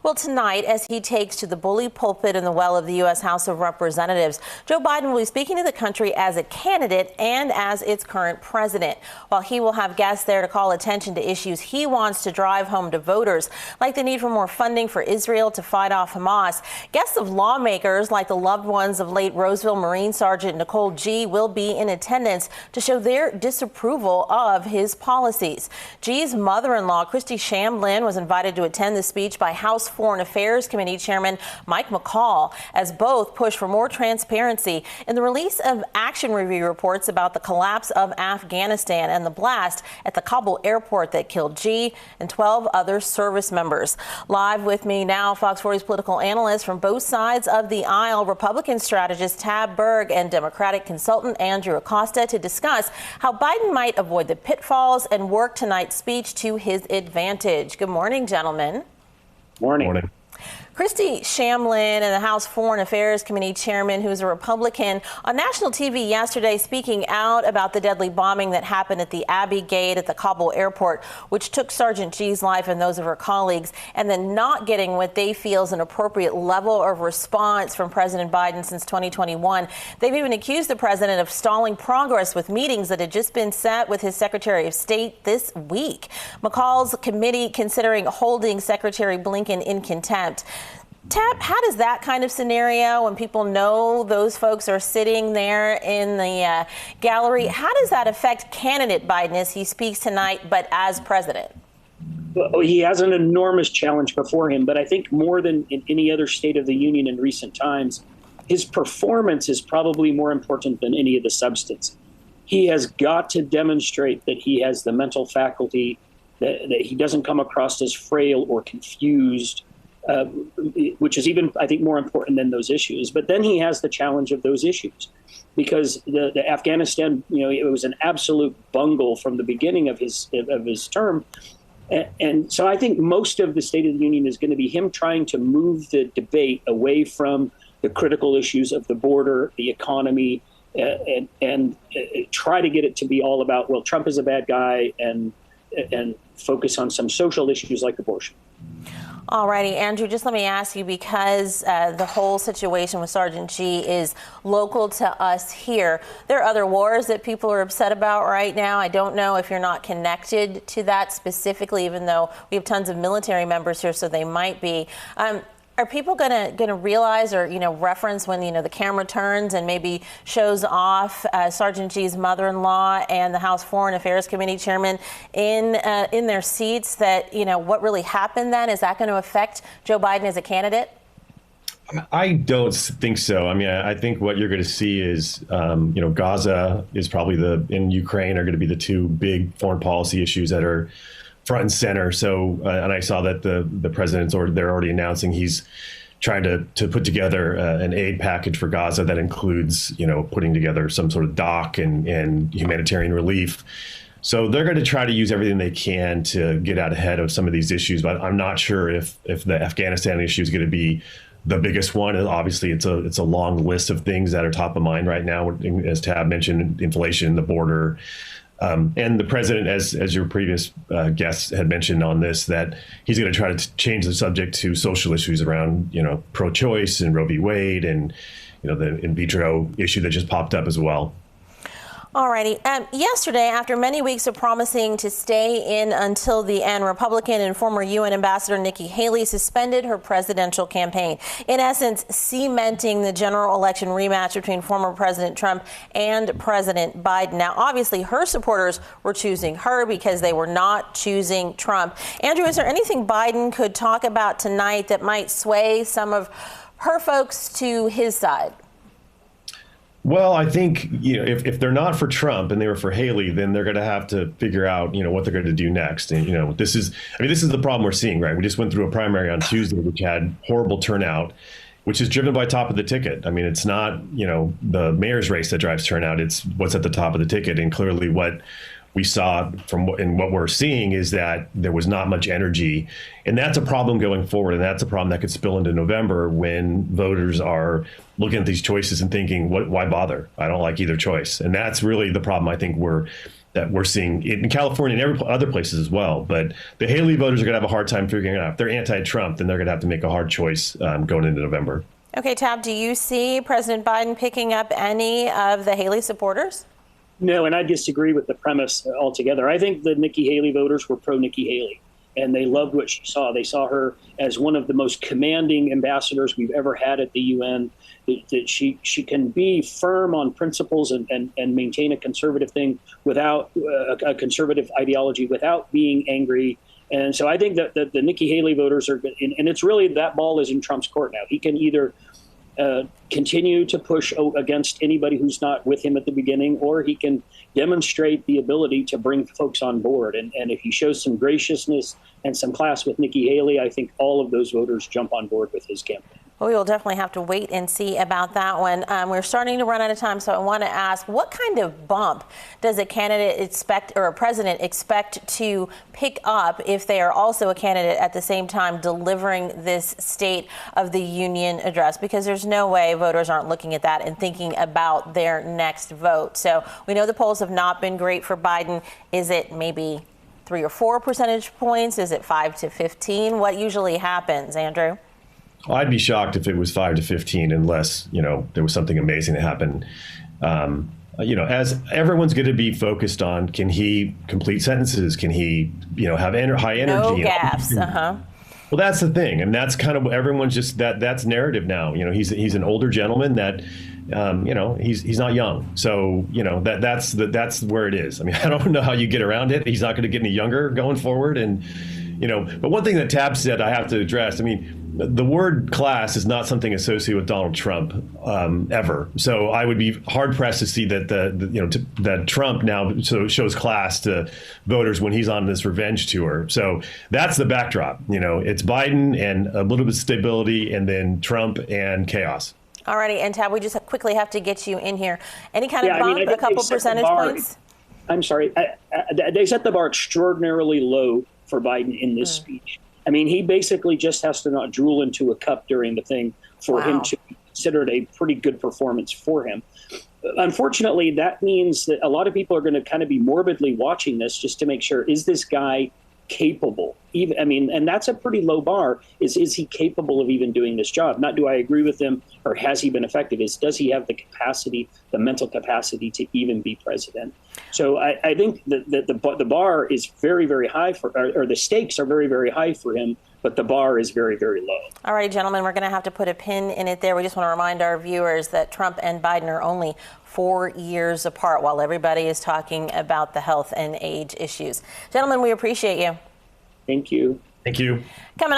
Well, tonight, as he takes to the bully pulpit in the well of the U.S. House of Representatives, Joe Biden will be speaking to the country as a candidate and as its current president. While he will have guests there to call attention to issues he wants to drive home to voters, like the need for more funding for Israel to fight off Hamas, guests of lawmakers like the loved ones of late Roseville Marine Sergeant Nicole Gee will be in attendance to show their disapproval of his policies. Gee's mother-in-law, Christy Shamblin, was invited to attend the speech by House Foreign Affairs Committee Chairman Mike McCaul, as both push for more transparency in the release of action review reports about the collapse of Afghanistan and the blast at the Kabul airport that killed Gee and 12 other service members. Live with me now, Fox 40's political analyst from both sides of the aisle, Republican strategist Tab Berg and Democratic consultant Andrew Acosta, to discuss how Biden might avoid the pitfalls and work tonight's speech to his advantage. Good morning, gentlemen. Morning. Christy Shamblin, and the House Foreign Affairs Committee Chairman, who's a Republican, on national TV yesterday speaking out about the deadly bombing that happened at the Abbey Gate at the Kabul airport, which took Sergeant Gee's life and those of her colleagues, and then not getting what they feel is an appropriate level of response from President Biden since 2021. They've even accused the president of stalling progress with meetings that had just been set with his Secretary of State this week. McCall's committee considering holding Secretary Blinken in contempt. Tab, how does that kind of scenario, when people know those folks are sitting there in the gallery, how does that affect candidate Biden as he speaks tonight, but as president? Well, he has an enormous challenge before him, but I think more than in any other State of the Union in recent times, his performance is probably more important than any of the substance. He has got to demonstrate that he has the mental faculty, that he doesn't come across as frail or confused, which is even, I think, more important than those issues. But then he has the challenge of those issues, because the Afghanistan, it was an absolute bungle from the beginning of his term. And so I think most of the State of the Union is going to be him trying to move the debate away from the critical issues of the border, the economy, and try to get it to be all about, well, Trump is a bad guy, and focus on some social issues like abortion. All righty, Andrew, just let me ask you, because the whole situation with Sergeant Gee is local to us here. There are other wars that people are upset about right now. I don't know if you're not connected to that specifically, even though we have tons of military members here, so they might be. Are people gonna realize or reference when the camera turns and maybe shows off Sergeant Gee's mother-in-law and the House Foreign Affairs Committee Chairman in their seats that what really happened then? Is that going to affect Joe Biden as a candidate? I don't think so. I mean, I think what you're going to see is, Gaza is probably in Ukraine are going to be the two big foreign policy issues that are front and center. So, and I saw that the president's they're already announcing he's trying to put together an aid package for Gaza that includes, putting together some sort of dock and humanitarian relief. So they're going to try to use everything they can to get out ahead of some of these issues. But I'm not sure if the Afghanistan issue is going to be the biggest one. Obviously, it's a long list of things that are top of mind right now, as Tab mentioned: inflation, the border. And the president, as your previous guest had mentioned on this, that he's going to try to change the subject to social issues around, pro-choice and Roe v. Wade and, the in vitro issue that just popped up as well. All righty. Yesterday, after many weeks of promising to stay in until the end, Republican and former UN Ambassador Nikki Haley suspended her presidential campaign, in essence cementing the general election rematch between former President Trump and President Biden. Now, obviously, her supporters were choosing her because they were not choosing Trump. Andrew, is there anything Biden could talk about tonight that might sway some of her folks to his side? Well, I think, if they're not for Trump and they were for Haley, then they're going to have to figure out, what they're going to do next. And, this is the problem we're seeing, right? We just went through a primary on Tuesday, which had horrible turnout, which is driven by top of the ticket. I mean, it's not, the mayor's race that drives turnout. It's what's at the top of the ticket. And clearly what we saw and what we're seeing is that there was not much energy. And that's a problem going forward. And that's a problem that could spill into November when voters are looking at these choices and thinking, why bother? I don't like either choice. And that's really the problem I think that we're seeing in California and every other places as well. But the Haley voters are going to have a hard time figuring it out. If they're anti-Trump, then they're going to have to make a hard choice going into November. Okay, Tab, do you see President Biden picking up any of the Haley supporters? No, and I disagree with the premise altogether. I think the Nikki Haley voters were pro-Nikki Haley, and they loved what she saw. They saw her as one of the most commanding ambassadors we've ever had at the UN, that she can be firm on principles and maintain a conservative thing without a conservative ideology, without being angry. And so I think that the Nikki Haley voters are, and it's really that ball is in Trump's court now. He can either continue to push against anybody who's not with him at the beginning, or he can demonstrate the ability to bring folks on board. And if he shows some graciousness and some class with Nikki Haley, I think all of those voters jump on board with his campaign. Well, we will definitely have to wait and see about that one. We're starting to run out of time, so I want to ask, what kind of bump does a candidate expect, or a president expect to pick up if they are also a candidate at the same time delivering this State of the Union address? Because there's no way voters aren't looking at that and thinking about their next vote. So we know the polls have not been great for Biden. Is it maybe 3 or 4 percentage points? Is it 5 to 15? What usually happens, Andrew? I'd be shocked if it was 5 to 15 unless, there was something amazing that happened. As everyone's going to be focused on, can he complete sentences? Can he, have high energy? No gaffes. Well, that's the thing. And that's kind of what everyone's just that's narrative now. He's an older gentleman that, he's not young. So, that's where it is. I mean, I don't know how you get around it. He's not going to get any younger going forward. And, but one thing that Tab said I have to address, the word class is not something associated with Donald Trump ever. So I would be hard pressed to see that that Trump now shows class to voters when he's on this revenge tour. So that's the backdrop. It's Biden and a little bit of stability, and then Trump and chaos. All righty, and Tab, we just quickly have to get you in here. Any kind of bump, a couple percentage points? I'm sorry. They set the bar extraordinarily low for Biden in this speech. He basically just has to not drool into a cup during the thing for him to be considered a pretty good performance for him. Unfortunately, that means that a lot of people are going to kind of be morbidly watching this just to make sure, is this guy capable? And that's a pretty low bar. Is he capable of even doing this job? Not do I agree with him or has he been effective? Does he have the capacity, the mental capacity to even be president? So I think that the bar is very, very high or the stakes are very, very high for him, but the bar is very, very low. All right, gentlemen, we're going to have to put a pin in it there. We just want to remind our viewers that Trump and Biden are only 4 years apart while everybody is talking about the health and age issues. Gentlemen, we appreciate you. Thank you. Thank you. Coming up.